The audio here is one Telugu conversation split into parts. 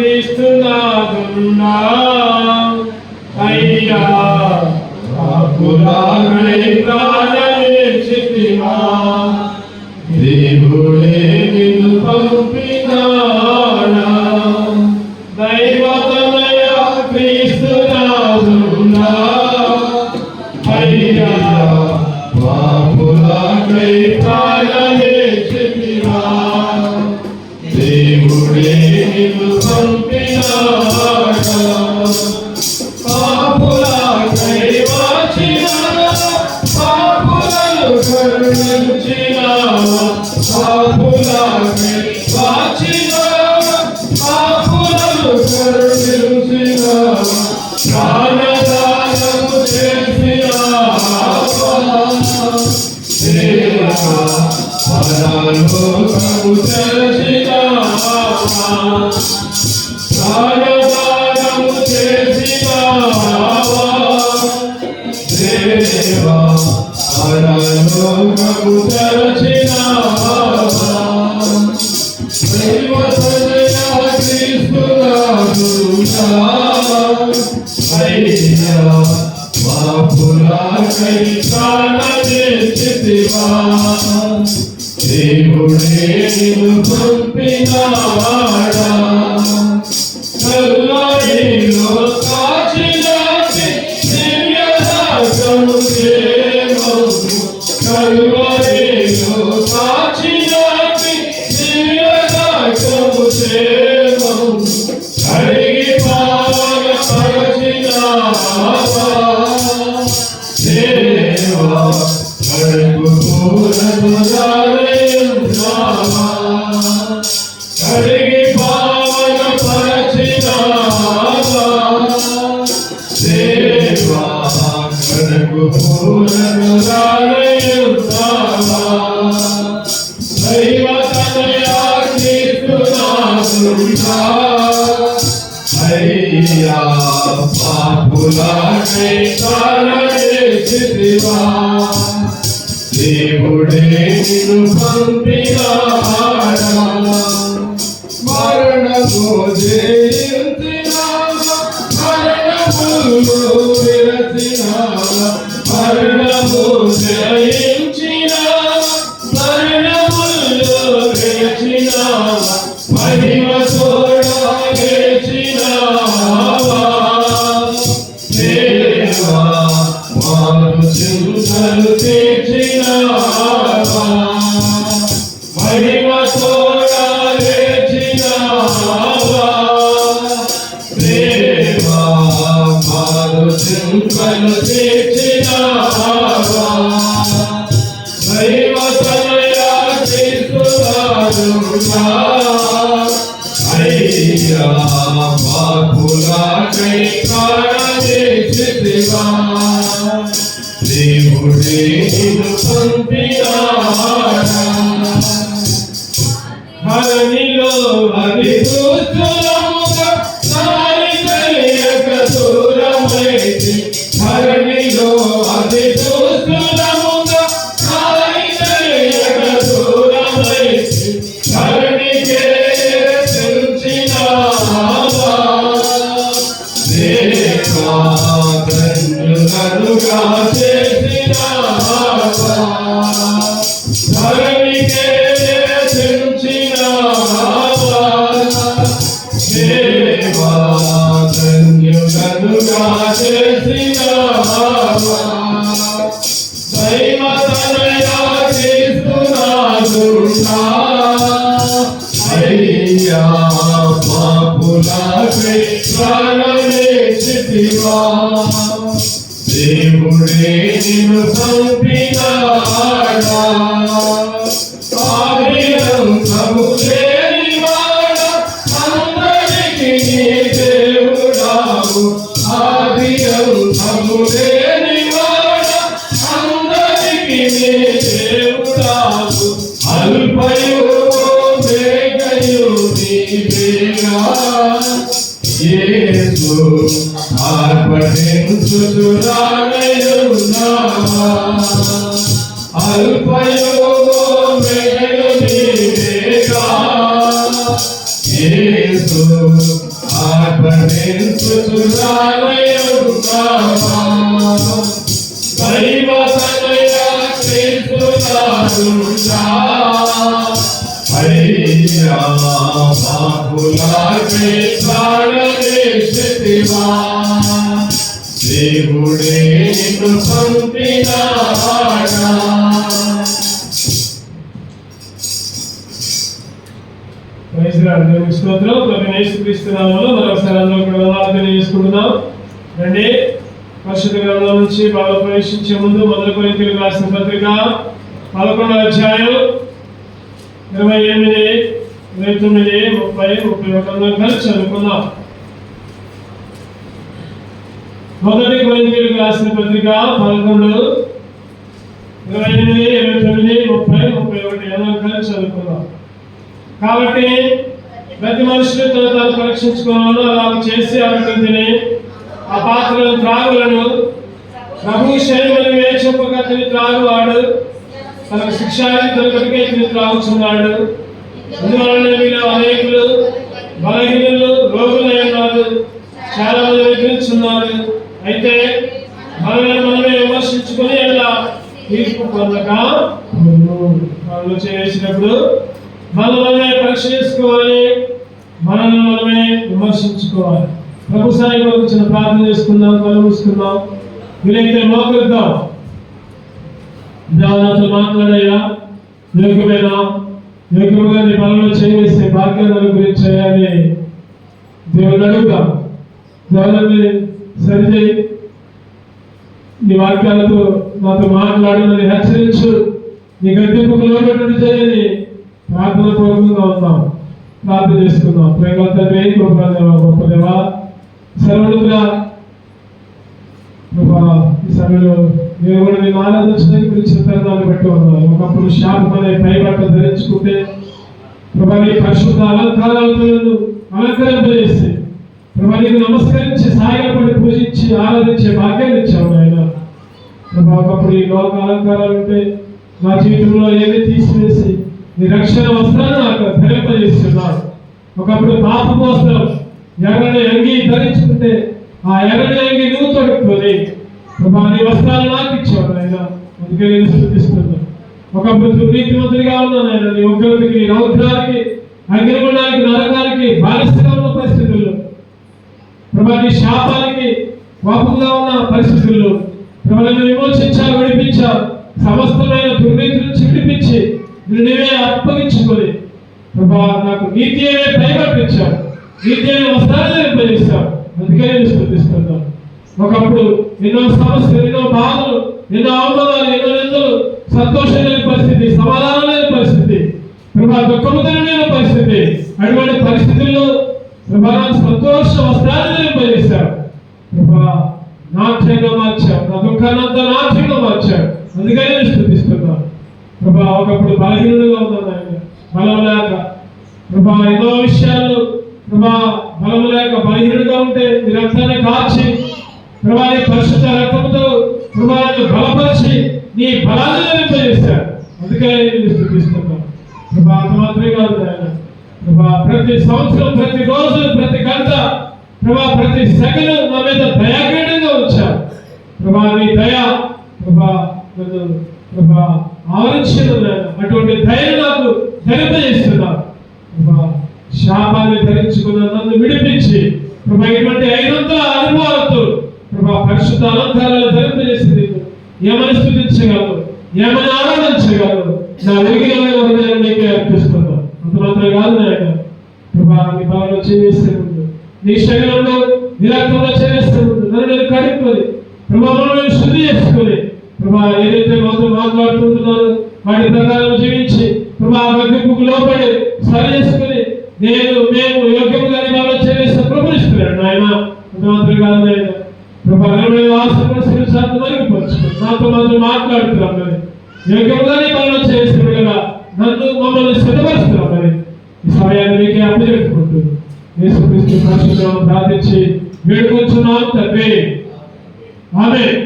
క్రీస్తునాదున్నా అయ్యా పాపులకై ప్రాణమిచ్చితివా దేవుడే నిన్ను పంపినాడా దైవతనయ క్రీస్తునాదున్నా అయ్యా పాపులకై ప్రాణమిచ్చితివా దేవుడే నిన్ను పంపినాడా పాపులకై వచ్చిన పాపులను కరుణించిన పాపులకై వచ్చిన పాపులను కరుణించిన ప్రాణదానము చేసిన పరలోకము తెరచిన ప్రాణదానము చేసిన దేవా పరలోకము తెరచిన దైవతనయ క్రీస్తునాదున్నా అయ్యా పాపులకై ప్రాణమిచ్చితివా దేవుడే నిన్ను పంపినాడా కల్వరిలో కాచిన దివ్యరక్తము ప్రేమము కల్వరిలో కాచిన దివ్యరక్తము ప్రేమము కడిగి పావన పరచిన దేవా కడుగు పూరనురాలయున్నావా కడిగి పావన పరచినావా దేవా కడుగు పూరనురాలయున్నావా దైవతనయ క్రీస్తునాదున్నా అయ్యా పాపులకై ప్రాణమిచ్చితివా దేవుడే నిన్ను పంపినాడా మరణము జయించిన మరణములో విరచిన మరణము జయించిన మరణములో విరచిన మహిమ తోడా గెలిచినావా దేవా మారు చింతలు తీర్చినావా మహిమ తోడా గెలిచినావా దేవా మారు చింతలు తీర్చినావా దైవతనయ క్రీస్తునాదున్నా అయ్యా పాపులకై ప్రాణమిచ్చితివా దేవుడే నిన్ను పంపినాడా హరణిలో అభివృద్ధులముగా సారి తెలియక దూరమైతి హరణిలో అభివృద్ధులముగా సారి తెలియక దూరమైతి ధరణికే తెల్చినావా దేవా ధన్యులనుగా చేసినావా ధరణికే తెల్చినావా దేవా ధన్యులనుగా చేసినావా దైవతనయ క్రీస్తునాదున్నా అయ్యా పాపులకై ప్రాణమిచ్చితివా దేవుడే నిన్ను పంపినాడా ఆదిరంతము లేనివాడా అందరికీ నీ దేవుడావు ఆదిరంతము లేనివాడా అందరికీ నీ దేవుడావు అల్పయు మేఘయు నీవేగా యేసు ఆర్పణించుచురానయున్నావా అల్పయు మేఘయు నీవేగా యేసు దైవ తనయ క్రీస్తునాథుడా అయ్యా బాహులాపే ప్రాణేశివా దేవుడే నిన్ను పంపినాడా. దేవుని స్తోత్రం. ప్రభు యేసుక్రీస్తు నామములో మరొకసారి అందరూ కూడా వందనాలు చేసుకుంటున్నాం. రండి, పరిశుద్ధ గ్రంథం నుంచి బాగా ప్రవేశించే ముందు మొదటి కొరింథీయులకు రాసిన పత్రిక 11వ అధ్యాయం 28, 29, 30, 31 కలిసి చదువుకుందాం. మొదటి కొరింథీయులకు రాసిన పత్రిక 11, 28, 29, 30, 31 కలిసి చదువుకుందాం. కాబట్టి ప్రతి మనుషులు తాను పరీక్షించుకోవాలని అలా చేసి అరగతిని ఆ పాత్రలను త్రాగులను ప్రభు శరీరం వేచొప్పగా తిని త్రాగువాడు తనకు శిక్షాన్ని తొలగటికే తిని త్రాగుచున్నాడు. అందువలన మీలో అనేకులు బలహీనులు రోగులై ఉన్నారు, చాలా మంది నిద్రించున్నారు. అయితే మనల్ని మనమే విమర్శించుకుని ఎలా తీర్పు పొందక పనులు చేసినప్పుడు మనల్ని పరీక్ష చేసుకోవాలి, మనల్ని మనమే విమర్శించుకోవాలి. ప్రభు సాయి కొరకు చిన్న ప్రార్థన చేసుకుందాం, కళ్ళు మూసుకుందాం, వీలైతే మోకరిద్దాం. నాతో మాట్లాడయ్యా, యోగ్యముగా నీ పనులు చేసే భాగ్యాన్ని గురించి చేయాలి దేవుని అడుగుదాం. దేవుని సరిచేయి, నీ వాక్యాలతో నాతో మాట్లాడి నన్ను హెచ్చరించు, నీ గద్దెంపుకు లోబడి చేయని ప్రార్థన పూర్వకంగా ఉన్నాం. ప్రార్థన చేసుకుందాం. ప్రేమ తండ్రి, గొప్ప దేవా, సర్వోన్నతుడా ఈ సమయంలో నేను కూడా నేను ఆరాధించడానికి గురించి తరుణాన్ని బట్టి ఉన్నాను. ఒకప్పుడు శాపం అనే పైబట్ట ధరించుకుంటే ప్రభా నీ పరిశుద్ధ అలంకారాలతో అలంకరింపజేసి ప్రభా నీకు నమస్కరించి సాయపడి పూజించి ఆరాధించే భాగ్యాన్ని ఇచ్చావు ఆయన. ప్రభా ఒకప్పుడు ఈ లోక అలంకారాలు ఉంటే నా జీవితంలో ఏమి తీసివేసి నీ రక్షణ వస్త్రాన్ని నాకు ధరింపజేస్తున్నాడు. ఒకప్పుడు పాపం వస్త్రం ఎర్రని అంగి ధరించుకుంటే ఆ ఎర్రని అంగి నువ్వు తొడుక్కొని ప్రభా నీ వస్త్రాలు నాకు ఇచ్చావు ఆయన. అందుకే నేను స్తుతిస్తున్నాను. ఒకప్పుడు దుర్నీతిమంతుడిగా ఉన్నాను ఆయన. నీ ఉగ్రతకి, నీ రౌద్రానికి, అగ్నిగుండానికి, నరకానికి బానిసగా ఉన్న పరిస్థితుల్లో ప్రభా నీ శాపానికి కోపంగా ఉన్న పరిస్థితుల్లో ప్రభాని విమోచించావు, విడిపించావు. సమస్తమైన దుర్నీతి నుంచి విడిపించి నీవే అప్పగించుకొని ప్రభా నాకు నీతి అనే పైబట్టించావు, నీతి అనే వస్త్రాన్ని ధరింపజేశావు. అందుకే నేను స్తుతిస్తున్నాను. ఒకప్పుడు ఎన్నో సమస్యలు, ఎన్నో బాధలు, ఎన్నో అవమానాలు, ఎన్నో నిందలు, సంతోషం లేని పరిస్థితి, సమాధానం లేని పరిస్థితి, ప్రభా దుఃఖముతో లేని పరిస్థితి, అటువంటి పరిస్థితుల్లో ప్రభా సంతోష వస్త్రాన్ని ధరింపజేశావు. ప్రభా నాట్యంగా మార్చావు, నా దుఃఖాన్నంతా నాట్యంగా మార్చావు. అందుకే నేను స్తుతిస్తున్నాను. ప్రభా ఒకప్పుడు బలహీనుడుగా ఉన్నాను ఆయన, బలం లేక ప్రభా ఎన్నో విషయాల్లో ప్రభా బలం లేక బలహీనుడుగా ఉంటే మీ రక్తాన్ని కాచి ప్రభా నీ పరిశుద్ధ రక్తంతో ప్రభా బలపరిచి నీ బలాన్ని ధరింపజేశారు. అందుకే నేను స్తుతిస్తున్నాను. ప్రభా అంత మాత్రమే కాదు ఆయన, ప్రభా ప్రతి సంవత్సరం, ప్రతి రోజు, ప్రతి గంట, ప్రభా ప్రతి సెకండ్ నా మీద దయాకీడంగా ఉంచారు. ప్రభా నీ దయ ప్రభా నన్ను ప్రభా ఆవరించిన అటువంటి దయను నాకు ధరింపజేస్తున్నారు. ప్రభా శాపాన్ని ధరించుకున్న నన్ను విడిపించి ప్రభా ఇటువంటి ఐదంతల అనుభవాలతో ప్రభా పరిశుద్ధ అలంకారాలు ధరింపజేసింది. ఏమని స్తుతించగలరు, ఏమని ఆరాధించగలరు? నా వెలిగిన హృదయాన్ని నీకే అర్పిస్తున్నాను. అంత మాత్రమే కాదు నాయన, ప్రభా నీ బాగా చేసే ముందు, నీ శరీరంలో నీ రక్తంలో చేసే ముందు నన్ను నేను కడుక్కొని ప్రభా నేను శుద్ధి చేసుకొని ప్రభా ఏదైతే మాతో మాట్లాడుతుంటున్నారో వాటి ప్రకారం జీవించి ప్రభా గద్దెంపుకు లోబడి సరి చేసుకుని మేము యోగ్యముగా నీ బాగా చేసే ప్రభునిస్తున్నాడు నాయన. అంత మాత్రమే కాదు నాయన, ప్రభా ఆశపరిచిన శాతం మరుగుపరుచుకుని నాతో మాత్రం మాట్లాడుతున్నాం. మరి యోగ్యముగా నీ బాగా చేసిన విధంగా నన్ను మమ్మల్ని సిద్ధపరుస్తున్నాం. మరి ఈ సమయాన్ని నీకే అప్పచెప్పుకుంటూ యేసుక్రీస్తు పరిశుద్ధం ప్రార్థించి వేడుకొంచున్నాం తండ్రి, ఆమేన్.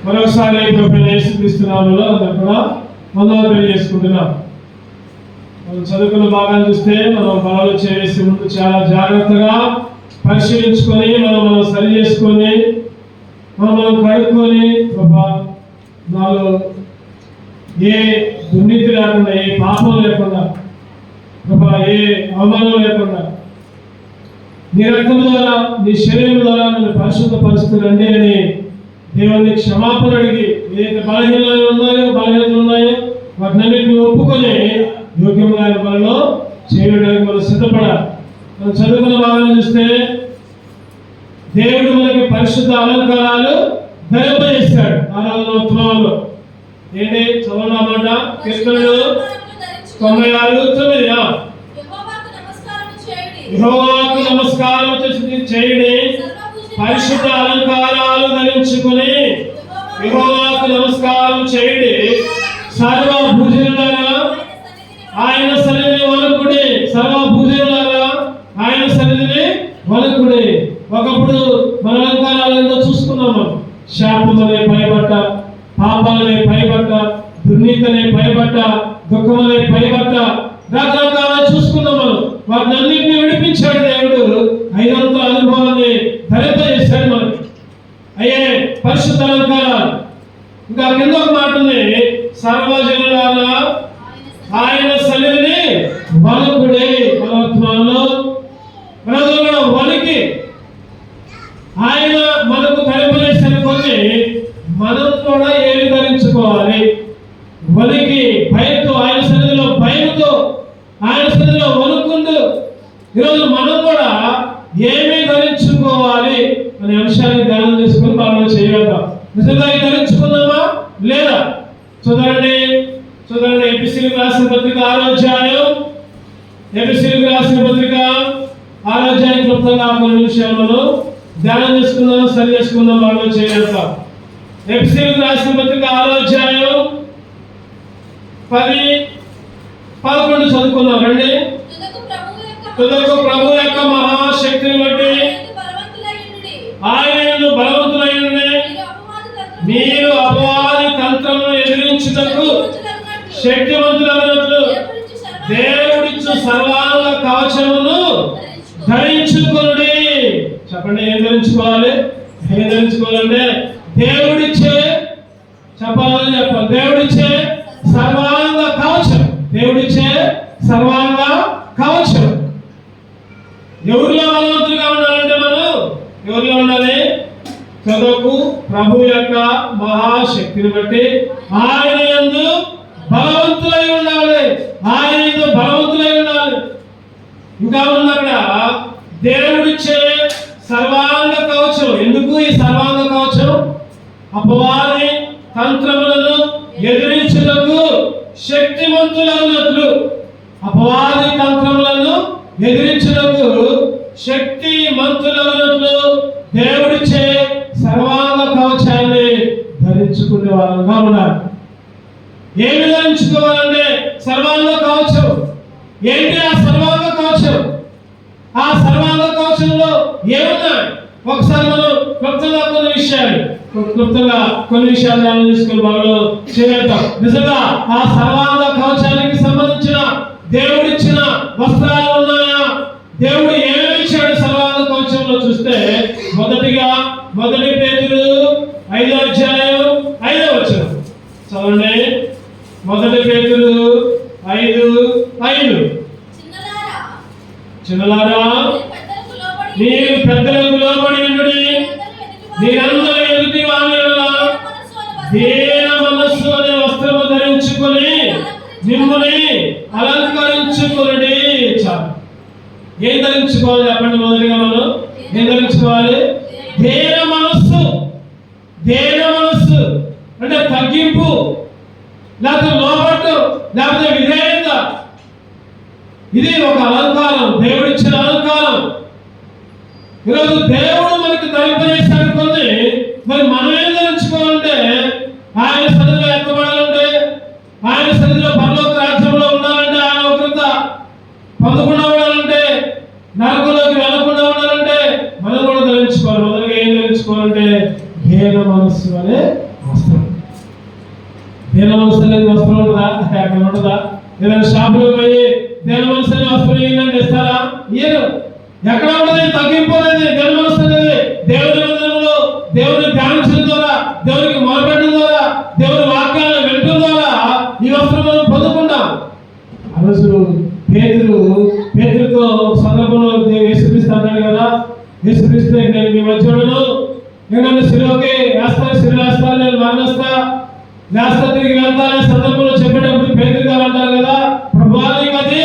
మరోసారి యేసుక్రీస్తు నామములో అందరూ కూడా వందనాలు తెలియజేసుకుంటున్నాం. మనం చదువుకున్న భాగాన్ని చూస్తే మనం బలాలు చేసే ముందు చాలా జాగ్రత్తగా పరిశీలించుకొని మనం సరి చేసుకొని మనం కడుక్కొని నాలో ఏ దుర్నీతి లేకుండా, ఏ పాపం లేకుండా, ఏ అవమానం లేకుండా నీ రక్తం ద్వారా, నీ శరీరం ద్వారా నన్ను పరిశుద్ధపరుస్తుందండి అని దేవుని క్షమాపణ అడిగి ఏదైతే బలహీనతలు ఉన్నాయో వాటినన్నింటినీ ఒప్పుకొని యోగ్యమైన పనిలో చేయడానికి మనం సిద్ధపడాలి. మనం చదువుకున్న భాగాన్ని చూస్తే దేవుడు మనకి పరిశుద్ధ అలంకారాలు ధరింపజేస్తాడు. ఆరాధన ఉత్సవాల్లో ఏంటి చదవమాట కీర్తనలు 96:9 యెహోవాకు నమస్కారం చేయండి, పరిశుద్ధ అలంకారాలు ధరించుకుని యెహోవాకు నమస్కారం చేయండి, సర్వభుజనులారా ఆయన సన్నిధిని వణకుడి, సర్వభుజనులారా ఆయన సన్నిధిని వణకుడి. ఒకప్పుడు మన అలంకారాలు ఏందో చూసుకున్నాం మనం. శాపం అనే పైబట్ట, పాపాలనే పైబట్ట, దుర్నీతి అనే పైబట్ట, దుఃఖం అనే పైబట్ట, రకరకాల చూసుకున్నాం మనం. వాటిని అన్నింటినీ విడిపించాడు దేవుడు. 500 అనుభవాన్ని ధరింపజేశాడు మనకి. అయ్యే పరిశుద్ధ అలంకారాలు. ఇంకా కింద ఒక మాట ఉంది, సర్వజనులారా ఆయన సన్నిధిని వణకుడి. బలవర్తమానంలో కూడా వణికి ఆయన మనకు ధరింపజేసిన కొన్ని మనం కూడా ఏమి ధరించుకోవాలి? వణికి, భయంతో, ఆయన సన్నిధిలో భయంతో, ఆయన సన్నిధిలో వణుకుంటూ ఈరోజు మనం కూడా ఏమి ధరించుకోవాలి అనే అంశాన్ని ధ్యానం చేసుకుని మనం చేయగలుగుతాం. నిజంగా ధరించుకుందామా లేదా? చూడండి ఎఫెసీయులకు రాసిన పత్రిక 6వ అధ్యాయం, ఎఫెసీయులకు రాసిన పత్రిక 6వ అధ్యాయం క్లుప్తంగా కొన్ని విషయాలను ధ్యానం చేసుకుందాం, సరి చేసుకుందాం, మనం చేయగలుగుతాం. ఎఫెసీయులకు రాసిన పత్రిక 6వ అధ్యాయం 10-11 చదువుకుందాం రండి. తుదకు ప్రభు యొక్క మహాశక్తిని బట్టి ఆయన బలవంతులైండి, మీరు అపవాది తంత్రమును ఎదిరించుటకు శక్తివంతులైనట్లు దేవుడిచ్చు సర్వాంగ కవచమును ధరించుకొనుడి. చెప్పండి, ఏం ధరించుకోవాలి? ధరించుకోవాలంటే దేవుడిచ్చే, చెప్పాలని చెప్పాలి, దేవుడిచ్చే సర్వాంగ కవచం. దేవుడిచ్చే సర్వాంగ కవచం. ఎవరిలో బలవంతులుగా ఉండాలంటే మనం ఎవరిలో ఉండాలి? చదువుకు ప్రభు యొక్క మహాశక్తిని బట్టి ఆయన యందు బలవంతులై ఉండాలి. ఆయన యందు బలవంతులై ఉండాలి. ఇంకా ఉంది అక్కడ దేవుడిచ్చే సర్వాంగ కవచం. ఎందుకు ఈ సర్వాంగ కవచం? అపవాది తంత్రములను ఎదిరించుటకు శక్తిమంతులైనట్లు, అపవాది తంత్రములను ఎదిరించుటకు శక్తిమంతులైనట్లు దేవుడిచ్చే సర్వాంగ కవచాన్ని ధరించుకునే వాళ్ళంగా ఉండాలి. ఏమి ధరించుకోవాలంటే సర్వాంగ కవచం. ఏంటి ఆ సర్వాంగ కవచం? ఆ సర్వాంగ కవచంలో ఏమున్నాయి? ఒకసారి మనం క్లుప్తంగా కొన్ని విషయాలు తీసుకుని వాళ్ళు చేద్దాం. నిజంగా ఆ సర్వాంగ కవచానికి సంబంధించిన దేవుడిచ్చిన వస్త్రాలు ఉన్నాయా? దేవుడు ఏమేమి ఇచ్చాడు సర్వాంగ కవచంలో చూస్తే, మొదటి పేతురు 5వ అధ్యాయం 5వ వచనం చదవండి. మొదటి పేతురు 5:5 చిన్నలారా మీరు పెద్దలకు లోబడి ఉండుడి, మీరందరూ ఎదుటి వారి దీన మనస్సు అనే వస్త్రము ధరించుకొని మిమ్మల్ని అలంకరించుకుని. చాలు. ఏం ధరించుకోవాలి చెప్పండి? మొదటిగా మనం ఏం ధరించుకోవాలి? దీన మనస్సు. దీన మనస్సు అంటే తగ్గింపు, లేకపోతే లోబట్టు, లేకపోతే విధేయత. ఇది ఒక అలంకారం, దేవుడిచ్చిన అలంకారం. ఈరోజు దేవుడు మనకి ధరింపజేశాడు కొన్ని. మరి మనం ఏం ధరించుకోవాలంటే, ఆయన సన్నిధిలో ఎత్తబడాలంటే, ఆయన సన్నిధిలో పరలోక రాజ్యంలో ఉండాలంటే, ఆయన ఉగ్రత పొందకుండా ఉండాలంటే, నరకంలోకి వెళ్ళకుండా ఉండాలంటే మనం కూడా ధరించుకోవాలి. మొదలుగా ఏం ధరించుకోవాలంటే దీన మనస్సు అనే వస్త్రం. దీన మనస్సు అనేది వస్త్రం ఉంటుందా? అక్కడ ఉంటుందా? ఏదైనా షాపులో పోయి దేని మనసు వస్త్రం ఏంటంటే ఇస్తారా? ఇయ్యరు. ఎక్కడ ఉండదు తగ్గింపు అనేది, దేని మనసు అనేది. దేవుని మందిరంలో దేవుని ధ్యానించడం ద్వారా, దేవునికి మొదలుపెట్టడం ద్వారా, దేవుని వాక్యాలను వినడం ద్వారా ఈ వస్త్రం మనం పొందుకుంటాం. ఆ రోజు పేతురుతో సందర్భంలో యేసుక్రీస్తు అన్నాడు కదా, యేసుక్రీస్తు నేను మీ మధ్యలో నేను నన్ను సిలువకి వేస్తాను, నేను మరణిస్తా, వేస్తా, తిరిగి వెళ్తా అనే సందర్భంలో చెప్పేటప్పుడు పేతురు గారు అంటారు కదా, ప్రభువా నీకు అది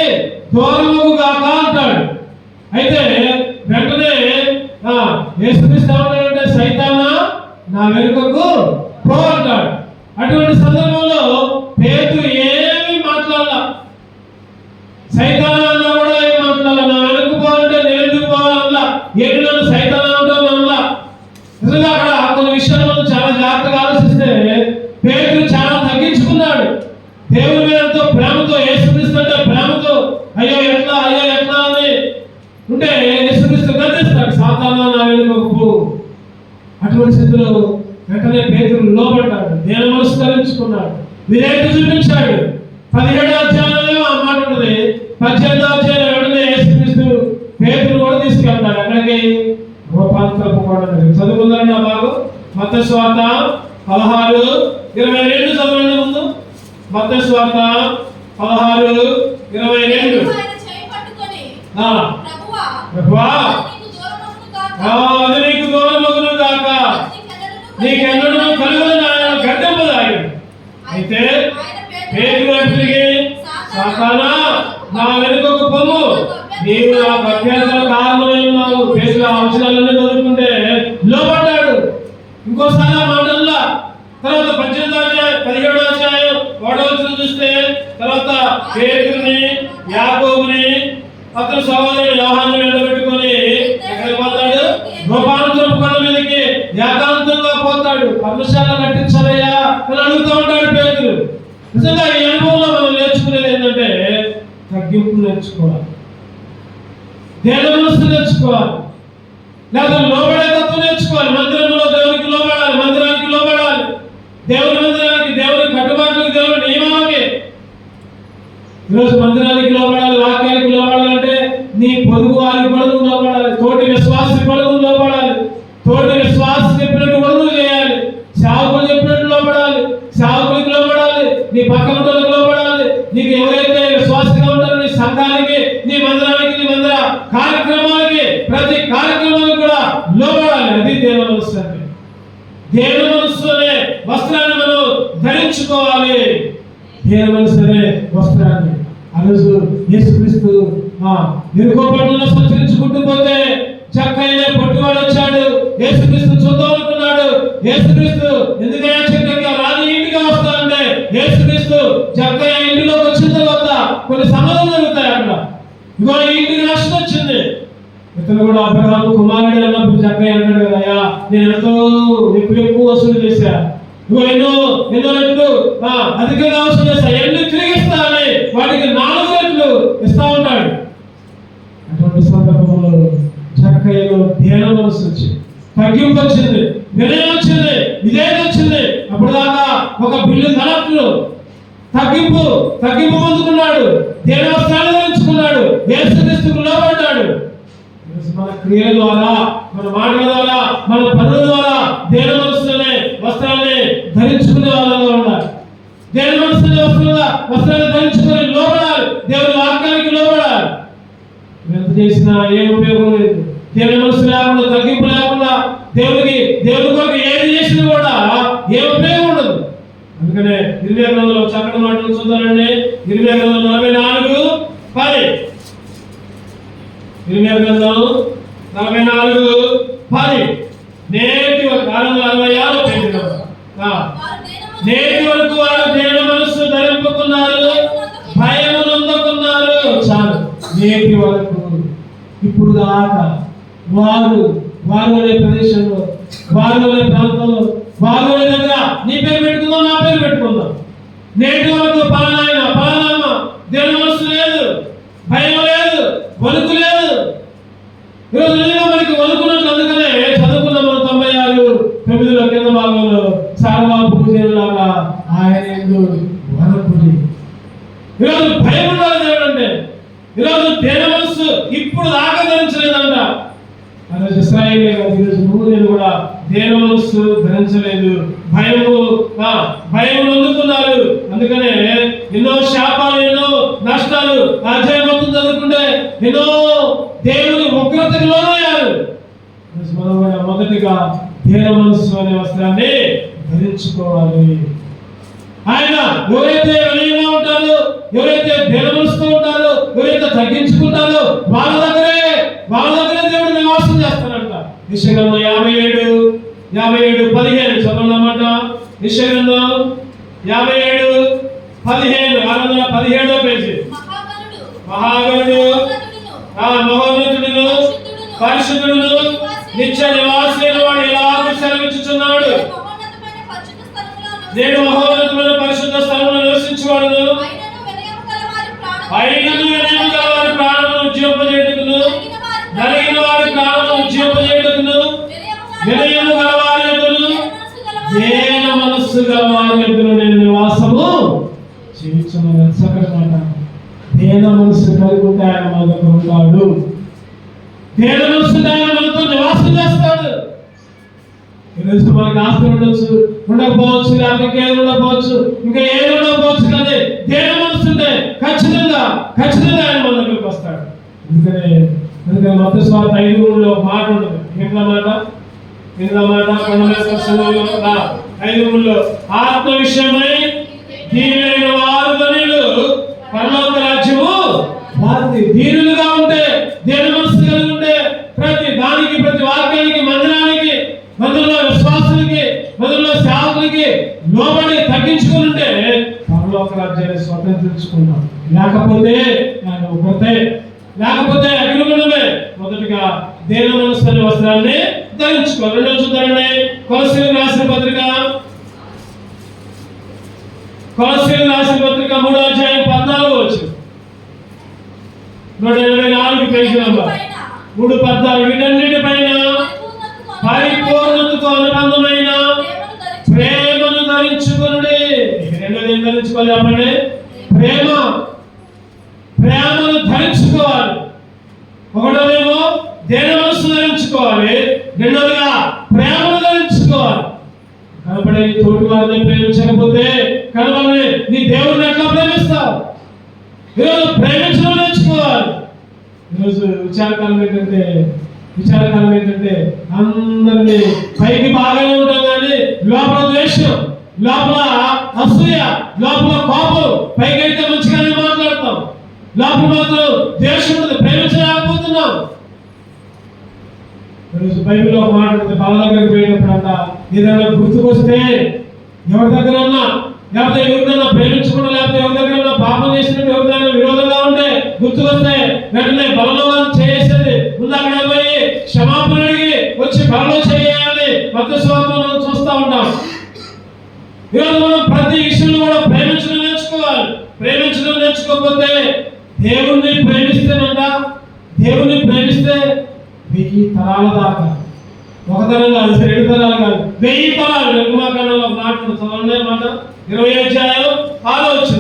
దూరముకు కాక అంటాడు. అయితే వెంటనే యేసుక్రీస్తు ఏమంటాడంటే, సైతానా నా వెనుకకు పో అంటాడు. అటువంటి సందర్భంలో పేతురు ఏమీ మాట్లాడాల, సైతానా అన్నా కూడా ఏం మాట్లాడాల. నా వెనుక పోవాలంటే నేను ఎందుకు పోవాలన్నా, ఏంటి నన్ను సైతానా అంటాను అన్నా. నిజంగా అక్కడ కొన్ని విషయాలు మనం చాలా జాగ్రత్తగా ఆలోచిస్తే పేతురు చాలా తగ్గించుకున్నాడు. దేవుని మీద ఎంతో ప్రేమతో, యేసుక్రీస్తు అంటే ప్రేమతో, అయ్యో ఎట్లా అని ఉంటే యేసుక్రీస్తు గద్దిస్తాడు, సాతానా నా వెనుకకు పో. అటువంటి స్థితిలో వెంటనే పేతురు లోబడ్డాడు, దేవుని మనసు ధరించుకున్నాడు, విధేయత చూపించాడు. 17వ అధ్యాయంలో ఆ మాట ఉంటుంది. 18వ అధ్యాయంలో వెంటనే యేసుక్రీస్తు పేతురు కూడా తీసుకెళ్తాడు అక్కడికి, రూపాంతరపు కొండ. చదువుకుందాం బాబు. మత్తయి సువార్త 16:22 చదవండి ముందు. మత్తయి సువార్త 16:22. ప్రభువా అది నీకు దూరమగును గాక, నీకెన్నడూ కలుగును ఆయన గద్దెంపదు ఆయన. అయితే పేతురు వైపు తిరిగి, సాతానా నా వెనుకకు పొమ్ము, నీవు నాకు అభ్యంతర కారణమై ఉన్నావు. పేతురు ఆ వచనాలన్నీ చదువుకుంటే లోపడ్డాడు. ఇంకోసారి ఆ మాటల్లా తర్వాత 18వ అధ్యాయం 17వ అధ్యాయం 1వ వచనం చూస్తే, తర్వాత పేతురుని, యాకోబుని, అతని సహోదరుడు యోహాను వెంటబెట్టుకొని ఎక్కడికి పోతాడు? రూపాంతరపు కొండ మీదకి ఏకాంతంగా పోతాడు. పర్ణశాల కట్టించాలయ్యా అని అడుగుతూ ఉంటాడు పేతురు. నిజంగా ఈ అనుభవంలో మనం నేర్చుకునేది ఏంటంటే, తగ్గింపు నేర్చుకోవాలి, దేవుని మనసు నేర్చుకోవాలి, లేదా లోబడే తత్వం నేర్చుకోవాలి. మందిరంలో దేవునికి లోబడాలి, మందిరానికి లోబడాలి, దేవుని మందిరానికి, దేవుని కట్టుబాట్లకు, దేవుని నియమాలకి. ఈరోజు మందిరానికి లోబడాలి, వాక్యానికి లోబడాలంటే నీ పొదుగు వారికి పడుగు లోబడాలి, తోటి విశ్వాసి పడుగు లోబడాలి, తోటి విశ్వాసి చెప్పినట్టు పడుగు చేయాలి, సేవకులు చెప్పినట్టు లోబడాలి, సేవకులకు లోబడాలి, నీ పక్కన లోబడాలి. నీకు ఎవరైతే విశ్వాసంగా ఉంటారో నీ సంఘానికి, నీ మందిరానికి, నీ మందిర కార్యక్రమాలకి, ప్రతి కార్యక్రమానికి కూడా లోబడాలి. అది దేవుని మనస్సు అంటే. దేవుని మనస్సునే వస్త్రాన్ని మనం ధరించుకోవాలి, దేవుని మనస్సునే వస్త్రాన్ని. ఆ రోజు యేసుక్రీస్తు ఎరుకో పట్టణంలో సంచరించుకుంటూ పోతే చక్కైన పొట్టివాడు వచ్చాడు. యేసుక్రీస్తు చూద్దాం అనుకున్నాడు. యేసుక్రీస్తు ఎందుకైనా చక్కగా రాని ఇంటిగా వస్తానంటే, యేసుక్రీస్తు చక్కగా ఇంటిలోకి వచ్చిన తర్వాత కొన్ని సంబంధాలు జరుగుతాయి. అక్కడ ఇగో ఈ ఇంటికి నష్టం వచ్చింది. ఇతను కూడా అబ్రహాము కుమారుడు అన్నప్పుడు చక్కగా అన్నాడు కదా, అయ్యా నేను ఎంతో ఎక్కువ వసూలు చేశా, ఇగో ఎన్నో రెట్లు అధికంగా వసూలు చేశా, ఎన్ని తిరిగిస్తా అని వాటికి 4 రెట్లు ఇస్తా ఉంటాడు. అటువంటి సందర్భంలో చక్కగా ధ్యాన మనసు వచ్చింది, తగ్గింపు వచ్చింది, వినయం వచ్చింది, విధేయత వచ్చింది. అప్పుడు దాకా ఒక బిల్లు ధనట్లు తగ్గింపు పొందుకున్నాడు, దేవస్థానం ధరించుకున్నాడు, యేసుక్రీస్తుకు లోబడ్డాడు. మన క్రియల ద్వారా, మన మాటల ద్వారా, మన పనుల ద్వారా దేవుని మనసులోనే వస్త్రాన్ని ధరించుకునే వాళ్ళగా ఉండాలి. దేవుని మనసులోనే వస్త్రాన్ని ధరించుకొని లోబడాలి, దేవుని వాక్యానికి లోబడాలి. ఎంత చేసినా ఏం ఉపయోగం లేదు. దేవుని మనసు లేకుండా, తగ్గింపు లేకుండా, దేవుని కొరకు ఏది చేసినా కూడా ఏం ఉపయోగం ఉండదు. అందుకనే ఇర్మియా గ్రంథంలో చక్కటి మాటలు చూద్దామండి. ఇర్మియా గ్రంథం 44:10. ఇర్మియా గ్రంథం 44:10. నేటి వరకు 666 నేటి వరకు వారు దేవుని మనస్సు ధరింపుకున్నారు, భయము నొందుకున్నారు. చాలు. నేటి వరకు, ఇప్పుడు దాకా వారు అనే ప్రదేశంలో, వారు అనే ప్రాంతంలో, వారు అనే దగ్గర నీ పేరు పెట్టుకుందాం, నా పేరు పెట్టుకుందాం. నేటి వరకు పలానామ దేవుని మనస్సు లేదు, భయం లేదు, వణుకు లేదు. ఈరోజు నిజంగా మనకి వణుకున్నట్లు. అందుకనే చదువుకున్న మనం 96:9 కింద భాగంలో సారవాపు పూజలాగా ఆయన యందు వణుకు ఈరోజు భయం ఉండాలి దేవుడు అంటే. ఈరోజు దేన మనస్సు ఇప్పుడు దాకా ధరించలేదంట. ఆ రోజు ఇశ్రాయేలే కాదు, ఈరోజు నువ్వు నేను కూడా దేన మనస్సు ధరించలేదు. భయం అందుకున్నారు. అందుకనే ఎన్నో శాపాలు, ఎన్నో నష్టాలు అధ్యాయం మొత్తం చదువుకుంటే ఎన్నో దేవుని ఉగ్రతకు లోనయ్యారు. మనం కూడా మొదటిగా దేన మనస్సు అనే వస్త్రాన్ని ధరించుకోవాలి. ఆయన ఎవరైతే వినయంగా ఉంటారో, ఎవరైతే దేన మనసుతో ఉంటారో, ఎవరైతే తగ్గించుకుంటారో వాళ్ళ దగ్గరే దేవుడు నివాసం చేస్తారంట. యెషయా 57:15 చదవనమాట. యెషయా 57:15 617వ పేజీ. మహాగణుడు మహోన్నతుడును పరిశుద్ధుడును నిత్య నివాసి వాడు ఎలాగూ సెలవిచ్చుచున్నాడు. నేను మహోన్నతమైన పరిశుద్ధ స్థలములో నివసించువాడును, అయినను వినయము గల వారి ప్రాణమును ఉజ్జీవింపజేయుటకును, నలిగిన వారి ప్రాణమును ఉజ్జీవింపజేయుటకును, వినయము గల వారి యందును దేన మనస్సు గల వారి యందును నేను నివాసము చేయుచున్నాను. చక్కగా దేన మనస్సు కలిగి ఉంటే ఆయన మన దగ్గర ఉంటాడు. దేన మనస్సు ఆయన మనతో నివాసం చేస్తాడు. ఈరోజు మనకి ఆస్తి ఉండొచ్చు, ఉండకపోవచ్చు, లేకపోతే ఏది ఉండకపోవచ్చు, ఇంకా ఏది ఉండకపోవచ్చు, కానీ దేన మనస్సు ఉంటే ఖచ్చితంగా ఆయన మన దగ్గరికి వస్తాడు. అందుకనే మత్తయి సువార్త 5:3 మాట ఉండదు. ఏంటన్నమాట 5:3 ఆత్మ విషయమై దీనులైన వారు ధన్యులు, పరలోక రాజ్యము వారిది. దీనులుగా ఉంటే, దేన మనస్సు కలిగి ఉంటే, ప్రతి దానికి, ప్రతి వాక్యానికి, మందిరానికి, మందిరంలో విశ్వాసులకి, మందిరంలో సేవకులకి లోబడి తగ్గించుకుని ఉంటే పరలోక రాజ్యాన్ని స్వతంత్రించుకున్నాం. లేకపోతే ఆయన ఒకటే, లేకపోతే అగ్నిగుండమే. మొదటిగా దేన మనస్సు అనే వస్త్రాన్ని ధరించుకోవాలి. రెండో చూద్దామండి, కొలస్సీయులకు రాసిన పత్రిక 3:14 184 పేజీ నంబర్ 3:14. వీటన్నిటిపైన పరిపూర్ణతకు అనుబంధమైన ప్రేమను ధరించుకునుడి. రెండోది ఏం ధరించుకోవాలి చెప్పండి? ప్రేమను ధరించుకోవాలి. ఒకటోదేమో దేన మనస్సు ధరించుకోవాలి, రెండోదిగా ప్రేమను ధరించుకోవాలి. కనపడే నీ తోటి వారిని ప్రేమించకపోతే కనపడే నీ దేవుడిని ఎట్లా ప్రేమిస్తావు? ఈరోజు ప్రేమించడం నేర్చుకోవాలి. ఈరోజు విచారకాలం ఏంటంటే అందరినీ పైకి బాగానే ఉంటాం, కానీ లోపల ద్వేషం, లోపల అసూయ, లోపల కోపం. పైకి అయితే మంచిగానే మాట్లాడతాం, లోపల మాత్రం ద్వేషం ఉంటుంది, ప్రేమించలేకపోతున్నాం. ఈరోజు బైబిల్లో ఒక మాట ఉంటుంది, బాల దగ్గరికి పోయినప్పుడంట ఏదైనా గుర్తుకొస్తే ఎవరి దగ్గర ఉన్నా, లేకపోతే ఎవరినైనా ప్రేమించకుండా, లేకపోతే ఎవరి దగ్గర పాపం చేసినట్టు ఎవరిదైనా విరోధంగా ఉంటే గుర్తుకొస్తే వెంటనే బలంలో చేసేది ముందు అక్కడ పోయి క్షమాపణ అడిగి వచ్చి బలంలో చేయాలని మత్తయి సువార్తలో మనం చూస్తూ ఉంటాం. ఈరోజు మనం ప్రతి విషయంలో కూడా ప్రేమించడం నేర్చుకోవాలి. ప్రేమించడం నేర్చుకోకపోతే దేవుణ్ణి ప్రేమిస్తే 1000 తరాల దాకా, ఒక తరం కాదు, 2 తరాలు కాదు, 1000 తరాలు. నిర్గమాకాండంలో ఒక మాట చదవండి, మాట 20:6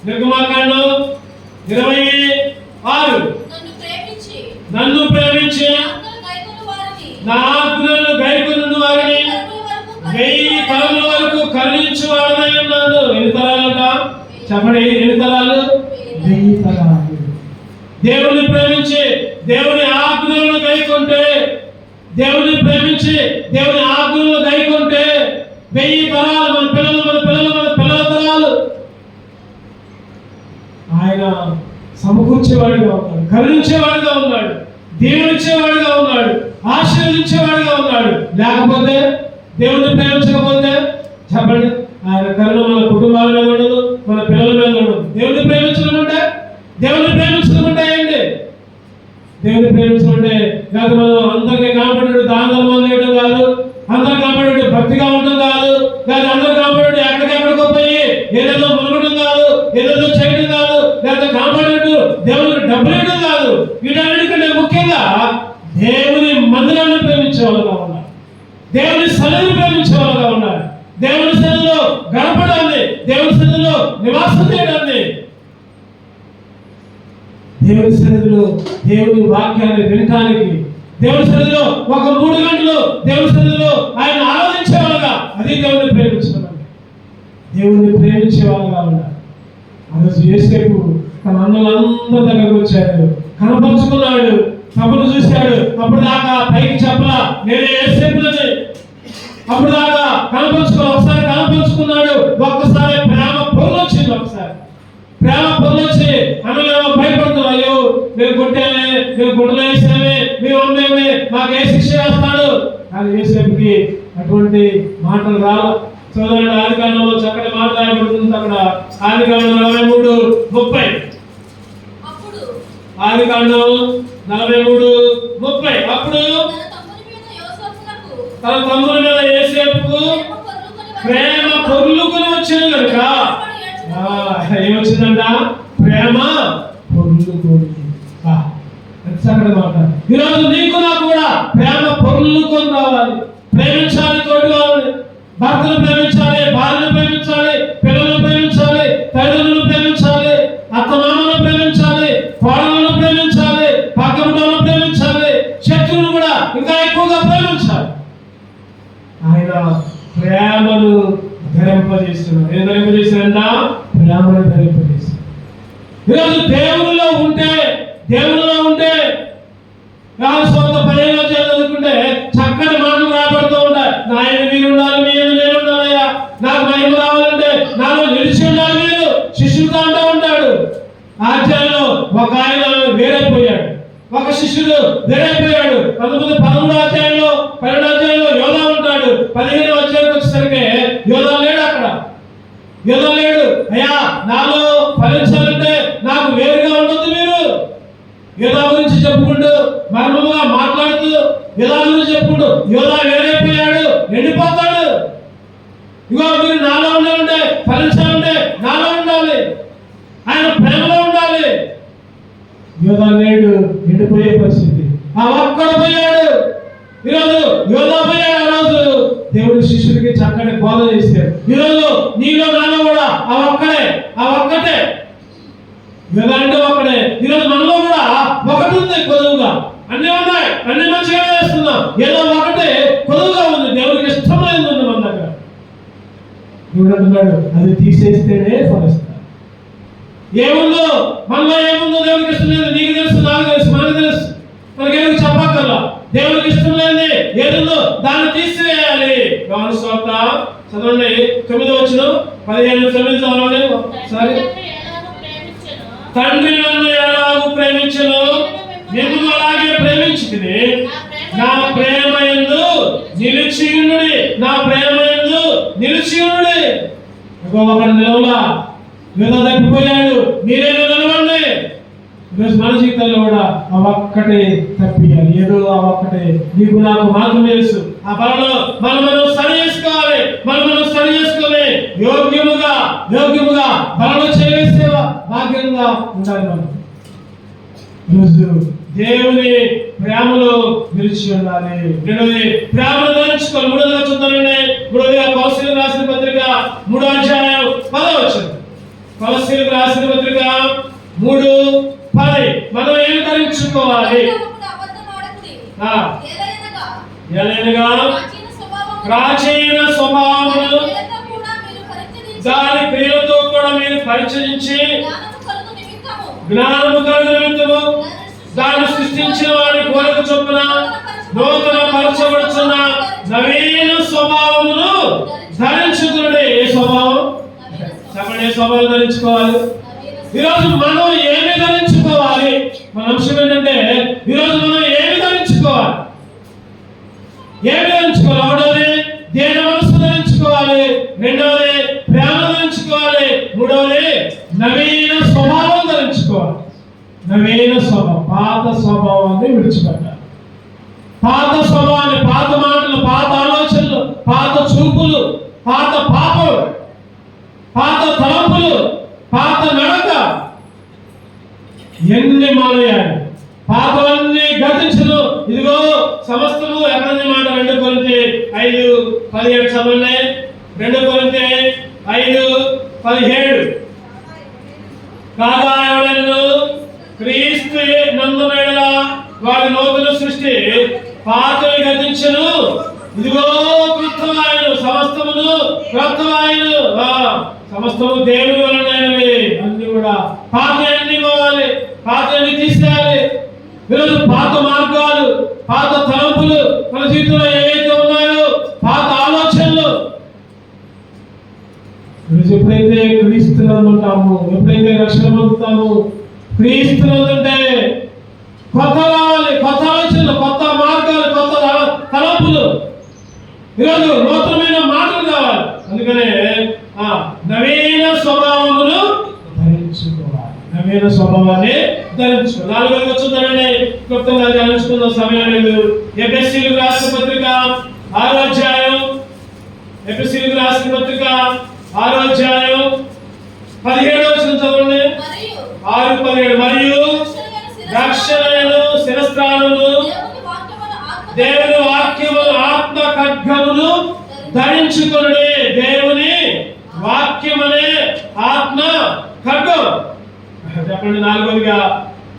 నిర్గమాకాండం 20:6. నన్ను ప్రేమించి నా ఆజ్ఞలను గైకొను వారిని 1000 తరముల వరకు కరుణించు వాడనై ఉన్నాను. ఎన్ని తరాలంట చెప్పండి? ఎన్ని తరాలు? 1000 తరాలు. దేవుని ప్రేమించి దేవుని ఆజ్ఞలను గైకొంటే, దేవుని ప్రేమించి దేవుని ఆజ్ఞలను గైకొంటే 1000 తరాలు, మన పిల్లల తరాలు ఆయన సమకూర్చేవాడిగా ఉన్నాడు, కరుణించేవాడిగా ఉన్నాడు, దీవెనిచ్చేవాడిగా ఉన్నాడు, ఆశీర్వదించేవాడిగా ఉన్నాడు. లేకపోతే దేవుని ప్రేమించకపోతే చెప్పండి, ఆయన కరుణ మన కుటుంబాల మీద ఉండదు, మన పిల్లల మీద ఉండదు. దేవుని ప్రేమించడం అంటే ఏంటి? దేవుని ప్రేమించడం అంటే లేకపోతే మనం అందరికీ కాపాడు దాన ధర్మాలు చేయడం కాదు, అందరు కాపాడు భక్తిగా ఉండడం కాదు, లేదా అందరు కాపాడు ఎక్కడికెక్కడికో పోయి ఏదేదో మునగడం కాదు, ఏదేదో చేయడం కాదు, లేదా కాపాడు దేవునికి డబ్బులు ఇవ్వడం కాదు. వీటన్నిటికంటే ముఖ్యంగా దేవుని మందిరాన్ని ప్రేమించే వాళ్ళగా ఉన్నారు, దేవుని సన్నిధిని ప్రేమించే వాళ్ళగా ఉన్నారు, దేవుని సన్నిధిలో గడపడాన్ని, దేవుని సన్నిధిలో నివాసం చేయడాన్ని దేవుని సన్నిధిలో దేవుని వాక్యాన్ని వినటానికి, దేవుని సన్నిధిలో ఒక 3 గంటలు దేవుని సన్నిధిలో ఆయన ఆరాధించేవాళ్ళుగా, అది దేవుని ప్రేమించడం. దేవుణ్ణి ప్రేమించే వాళ్ళుగా ఉన్నారు. ఆ రోజు యోసేపు తన అన్నలందరి దగ్గరకు వచ్చాడు, కనపరుచుకున్నాడు, ప్రభుని చూశాడు. అప్పుడు దాకా పైకి చెప్పలా నేనే యోసేపుని, అప్పుడు దాకా ఒకసారి కనపరుచుకున్నాడు. ఒక్కసారి ప్రేమ పొరలు వచ్చింది. ఒకసారి ప్రేమ పొరలు వచ్చి అన్నలేమో భయపడుతున్నారు, అయ్యో మేము కొట్టామే, మేము గుడ్డలు వేసామే, మేము అమ్మేమే, మాకు ఏ శిక్ష వేస్తాడు. కానీ యోసేపుకి అటువంటి మాటలు రావు. చూడండి, ఆదికాండంలో చక్కటి మాట రాయబడుతుంది. అక్కడ ఆదికాండం 43:30, ఆదికాండం 43:30. అప్పుడు తన తమ్ముని మీద యోసేపుకు ప్రేమ పొర్లుకొని వచ్చింది కనుక ఏమొచ్చిందంట? ప్రేమ పొర్లుకొని. చక్కటి మాట. ఈరోజు నీకు నాకు కూడా ప్రేమ పొర్లుకొని రావాలి. ప్రేమించాలి, తోడు కావాలి. భర్తను ప్రేమించాలి, భార్యను ప్రేమించాలి, పిల్లలను ప్రేమించాలి, తల్లిదండ్రులను ప్రేమించాలి, అత్తమామలను ప్రేమించాలి, కోడలను ప్రేమించాలి, పక్కన ప్రేమించాలి, శత్రువును కూడా ఇంకా ఎక్కువగా ప్రేమించాలి. ఆయన ప్రేమను ధరింపజేస్తున్నాడు. ఏం ధరింపజేశారంట? ప్రేమను ధరింపజేశాడు. ఈరోజు దేవునిలో ఉంటే సొంత పనిలో చదువుకుంటే చక్కటి మాటలు రాబడుతూ ఉంటాయి. నాయన మీరు ఉండాలి, మీరు నేను ఉండాలయ్యా, నాకు మహిమ రావాలంటే నాలో నిలిచి ఉండాలి మీరు, శిష్యుడుగా అంటూ ఉంటాడు. ఆచార్యంలో ఒక ఆయన వేరైపోయాడు, ఒక శిష్యుడు వేరైపోయాడు. 11వ అధ్యాయంలో 12వ అధ్యాయంలో యోధా ఉంటాడు. 15వ అధ్యాయానికి వచ్చేసరికి యోధా లేడు. అక్కడ యోధా లేడు. అయ్యా నాలో ఫలించాలంటే నాకు వేరుగా ఉండొద్దు. మీరు యోధా గురించి చెప్పుకుంటూ మర్మముగా మాట్లాడుతూ యోధా గురించి చెప్పుకుంటూ యోధా వేరైపోయాడు, ఎండిపోతాడు. ఇగో మీరు నాలో ఉండాలంటే, ఫలించాలంటే నాలో ఉండాలి, ఆయన ప్రేమలో ఉండాలి. యోధా లేడు, ఎండిపోయే పరిస్థితి. ఆ ఒక్కడు పోయాడు. ఈరోజు యోధా పోయాడు. ఆ రోజు దేవుడి శిష్యుడికి చక్కటి బోధ చేశాడు. ఈరోజు నీలో నాలో కూడా ఆ ఒక్కటే యోధా అంటే ఒక్కడే. ఈరోజు మనలో కూడా ఒకటి ఉంది, కొదువుగా. అన్ని ఉన్నాయి, అన్ని మంచిగా చేస్తున్నాం, ఏదో ఒకటే కొదువుగా ఉంది, దేవుడికి ఇష్టమైనది ఉంది మన దగ్గర. దేవుడు అంటున్నాడు, అది తీసేస్తేనే ఫలిస్తాడు. ఏముందో మనలో ఏముందో దేవుడికి ఇష్టం లేదు. నీకు తెలుసు, నాకు తెలుసు, మనకు తెలుసు. మనకేమి చెప్పక్కర్లా. దేవుడికి ఇష్టం లేని ఏదుందో దాన్ని తీసివేయాలి. యోహాను సువార్త చదవండి, 9వ వచనం, 15:9 చదవండి ఒకసారి. తండ్రి నన్ను ఎలాగూ ప్రేమించెనో మిమ్మును అలాగే ప్రేమించితిని, నా ప్రేమ యందు నిలిచియుండుడి, నా ప్రేమ యందు నిలిచియుండుడి. ఒకడు నిలవలా, యోధా తప్పిపోయాడు, మీరేదో నిలవండి. ఈరోజు మన జీవితంలో కూడా ఆ ఒక్కటే తప్పియాలి. ఏదో ఆ ఒక్కటే నీకు నాకు మాత్రం తెలుసు. ఆ పనిలో మనం సరి చేసుకోవాలి. మనం సరి చేసుకుని యోగ్యముగా బలలో చేసే భాగ్యంగా ఉండాలి. మనం ఈరోజు దేవుని ప్రేమలో నిలిచి ఉండాలి. రెండోది ప్రేమను ధరించుకోవాలి. 3వ చూద్దామండి. 3వ కొలస్సీయులకు రాసిన పత్రిక 3వ అధ్యాయం 10వ వచనం. కొలస్సీయులకు రాసిన పత్రిక 3:10. మనం ఏం ధరించుకోవాలి? ఏలైనగా ప్రాచీన స్వభావమును దాని క్రియలతో కూడా మీరు పరిచయించి జ్ఞానము కలుగు నిమిత్తము దాన్ని సృష్టించిన వారి కోరిక చొప్పున నూతన పరచబడుతున్న నవీన స్వభావమును ధరించుకునే. ఏ స్వభావం చెప్పండి, ఏ స్వభావం ధరించుకోవాలి? ఈరోజు మనం ఏమి ధరించుకోవాలి? మన అంశం ఏంటంటే ఈరోజు మనం ఏమి ధరించుకోవాలి? ఒకటోది దేని మనసు ధరించుకోవాలి, రెండవది ప్రేమ ధరించుకోవాలి, మూడవది నవీన స్వభావం ధరించుకోవాలి. నవీన స్వభావం, పాత స్వభావాన్ని విడిచిపెట్టాలి. పాత స్వభావాన్ని, పాత మాటలు, పాత ఆలోచనలు, పాత చూపులు, పాత పాపం, పాత తలంపులు, పాత నడక ఎన్ని మానేయాలి. పాపలన్నీ గతించను. ఇదిగో సమస్తము ఎక్కడి మాట 2 కొరింథీ 5:17 చదవండి. 2 కొరింథీ 5:17. కాగా ఎవడైనా క్రీస్తు వారి నూతన సృష్టి పాతవి గతించెను, ఇదిగో క్రొత్తవాయను, సమస్తమును క్రొత్తవాయను. సమస్తము దేవుని వలనైనవి. అన్ని కూడా పాత అన్ని పోవాలి, పాత అన్ని తీసేయాలి. ఈరోజు పాత మార్గాలు, పాత తలంపులు మన జీవితంలో ఏవైతే ఉన్నాయో, పాత ఆలోచనలు, ఎప్పుడైతే క్రీస్తునందు ఉంటాము, ఎప్పుడైతే రక్షణ పొందుతాము, క్రీస్తునందు ఉంటే కొత్త రావాలి, కొత్త ఆలోచనలు, కొత్త మార్గాలు, కొత్త తలంపులు, ఈరోజు నూతనమైన మాటలు కావాలి. అందుకనే నవీన స్వభావమును ధరించుకోవాలి, నవీన స్వభావాన్ని ధరించుకోవాలి. 4వ వచనాన్ని క్లుప్తంగా ధ్యానించుకున్న సమయం లేదు. ఎఫెసీయులకు రాసిన పత్రిక 6వ అధ్యాయం, ఎఫెసీయులకు రాసిన పత్రిక 6వ అధ్యాయం 17వ వచనం చదవండి. 6:17 మరియు రక్షణను శిరస్త్రాణమును దేవుని వాక్యము ఆత్మ ఖడ్గమును ధరించుకొనుడి. దేవుని వాక్యమనే ఆత్మ ఖడ్గం. చెప్పండి. 4వదిగా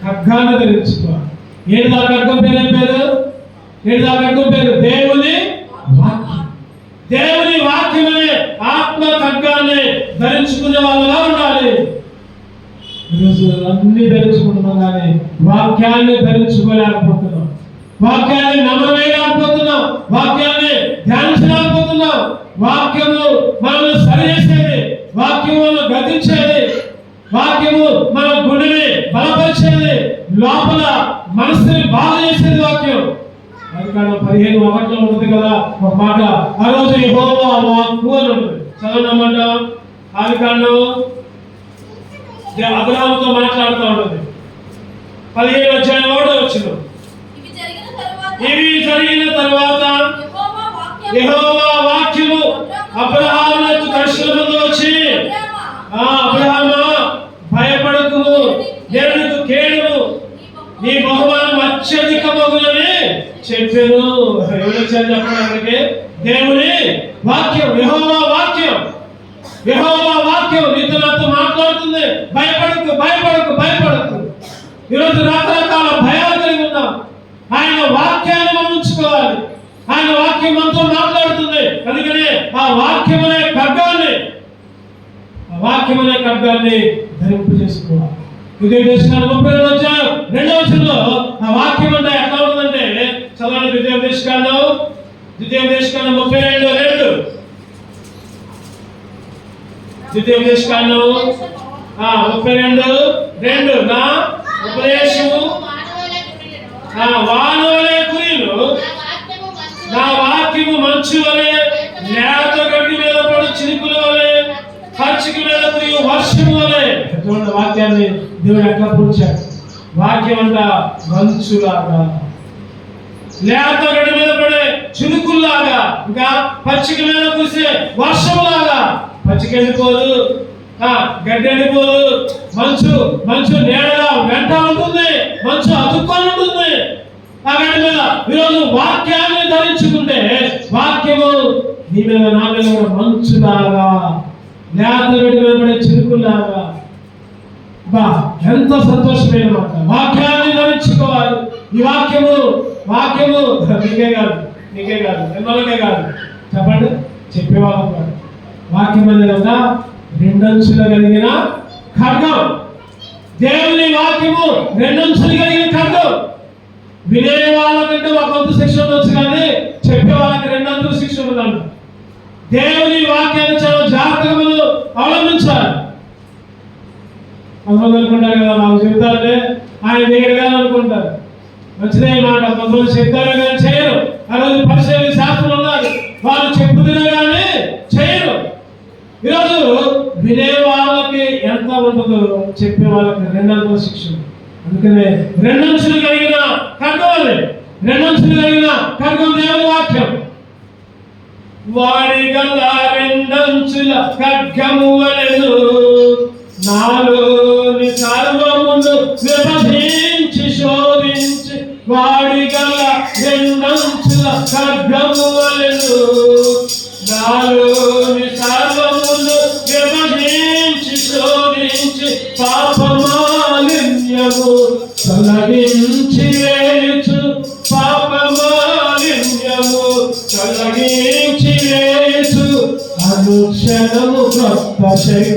ఖడ్గాన్ని ధరించుకోవాలి. ఏంటి ఆ ఖడ్గం పేరు? ఏం పేరు? ఏంటి ఆ ఖడ్గం పేరు? దేవుని వాక్యం. దేవుని వాక్యమనే ఆత్మ ఖడ్గాన్ని ధరించుకునే వాళ్ళగా ఉండాలి. ఈరోజు అన్ని ధరించుకుంటున్నాం కానీ వాక్యాన్ని ధరించుకోలేకపోతున్నాం, వాక్యాన్ని నమ్మలేకపోతున్నాం, వాక్యాన్ని ధ్యానించలేకపోతున్నాం. వాక్యము మనల్ని సరిచేసేది, వాక్యము గతించేది, వాక్యము మన గుండెని బలపరిచేది, లోపల మనసుని బాగు చేసేది వాక్యం. అది కాదు 15:1 ఉంటుంది కదా ఒక మాట, ఆ రోజు యెహోవా వాక్కు అని ఉంటుంది. చదవనమాట. అది కాదు అబ్రహాముతో మాట్లాడుతూ ఉంటుంది. 15వ అధ్యాయం 1వ వచనం. ఇవి జరిగిన తర్వాత యెహోవా వాక్యము అబ్రహామునకు దర్శనములో వచ్చి, అబ్రహామా భయపడకుము, నేను నీకు కేడము, నీ బహుమానం అత్యధికమగునని చెప్పాను. ఎవరు చెప్పడానికి? దేవుని వాక్యం, యెహోవా వాక్యం. యెహోవా వాక్యం నీతో నాతో మాట్లాడుతుంది. భయపడకు, భయపడకు, భయపడకు. ఈరోజు రకరకాల భయాలు కలిగి ఉన్నాం. ఆయన వాక్యాన్ని మనం ఉంచుకోవాలి. ఆయన వాక్యం మనతో మాట్లాడుతుంది. అందుకనే ఆ వాక్యమనే ఖడ్గాన్ని, ధరింపు చేసుకోవాలి. ఇదే దేశాన్ని 32వ అధ్యాయం 2వ వచనంలో ఆ వాక్యం అంటే ఎట్లా ఉంటుందంటే చదవండి. ద్వితీయోపదేశకాండం 32:2. ద్వితీయోపదేశకాండం 32:2. నా ఉపదేశము వానవలే కురియును, నా వాక్యము మంచు వలె, లేత గడ్డి మీద పడు చినుకుల వలె, పచ్చిక మీద కురియు వర్షము వలె. చూడండి వాక్యాన్ని దేవుడు ఎట్లా పూడ్చాడు. వాక్యం అంట మంచులాగా, లేత గడ్డి మీద పడే చినుకుల్లాగా, ఇంకా పచ్చిక మీద కురిసే వర్షములాగా. పచ్చిక ఎండిపోదు, గడ్డి ఎండిపోదు. మంచు నీడగా వెంట ఉంటుంది, మంచు అతుక్కొని ఉంటుంది ఆ గడ్డి మీద. ఈరోజు వాక్యాన్ని ధరించుకుంటే వాక్యము నీ మీద, నా మీద కూడా మంచులాగా, లేత గడ్డి మీద పడే చినుకుల్లాగా. ఎంత సంతోషమైన మాట. వాక్యాన్ని ధరించుకోవాలి. ఈ వాక్యము నీకే కాదు, ఎన్నోకే కాదు. చెప్పండి, చెప్పేవాళ్ళం కాదు. వాక్యం అనేది ఒక 2 అంచులు కలిగిన ఖడ్గం. దేవుని వాక్యము 2 అంచులు కలిగిన ఖడ్గం. వినే వాళ్ళకంటే ఒక వంతు శిక్ష ఉండొచ్చు, కానీ చెప్పే వాళ్ళకి 2 అంచులు శిక్ష ఉండదంట. దేవుని వాక్యాన్ని చాలా జాగ్రత్తగా మనం అవలంబించాలి. కొంతమంది అనుకుంటారు కదా, నాకు చెబుతారంటే ఆయన దగ్గరగా అనుకుంటారు. మంచిదే మాట. కొంతమంది చెప్తారు కానీ చేయరు. ఆ రోజు పరిశీలన శాస్త్రం ఉన్నారు, వాళ్ళు చెప్పుతున్నా కానీ చేయరు. ఈరోజు వినే వాళ్ళకి ఎంత ఉంటుందో చెప్పే వాళ్ళకి 2 అంచుల శిక్ష. అందుకనే 2 అంచులు కలిగిన ఖడ్గం, 2 అంచులు కలిగిన ఖడ్గం దేవుని వాక్యం. వాడి గల 2 అంచుల ఖడ్గము వలెను, నాలోని సర్వమును విభజించి శోధించి, వాడి గల 2 అంచుల ఖడ్గము వలెను, నాలోని సర్వమును విభజించి శోధించి, పాపమాలిన్యము తొలగించి వేయుచు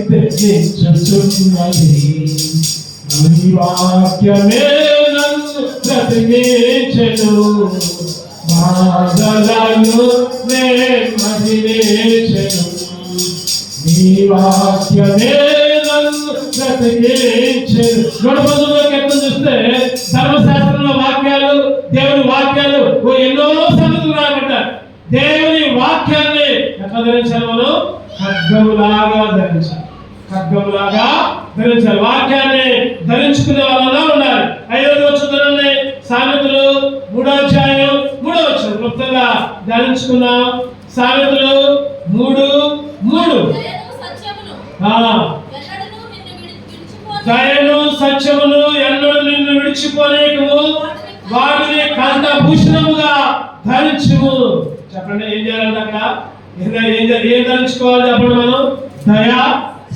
కీర్తించుచున్నది. నీ వాక్యమే నన్ను బ్రతికించెను, బాధలను మదిలించెను. నీ వాక్యమే నన్ను బ్రతికించెను. గొడవలోకి ఎట్లా చూస్తే ధర్మశాస్త్రంలో వాక్యాలు, దేవుని వాక్యాలు ఎన్నో సంగతులు రాబడ్డారు. దేవుని వాక్యాన్ని ఎట్లా ధరించాలి? మనం ఖడ్గములాగా ధరించాలి, ఖడ్గములాగా ధరించాలి. వాక్యాన్ని ధరించుకునే వాళ్ళలా ఉండాలి. 5వ వచనంలోనే సామెతలు 3వ అధ్యాయం 3వ వచనం క్లుప్తంగా ధ్యానించుకున్నాం. సామెతలు 3:3 దయను సత్యమును ఎన్నడూ నిన్ను విడిచిపోలేకము, వాటిని కంఠభూషణముగా ధరించుము. చెప్పండి, ఏం చేయాలంటే అక్కడ ఏం ధరించుకోవాలి చెప్పండి? మనం దయ,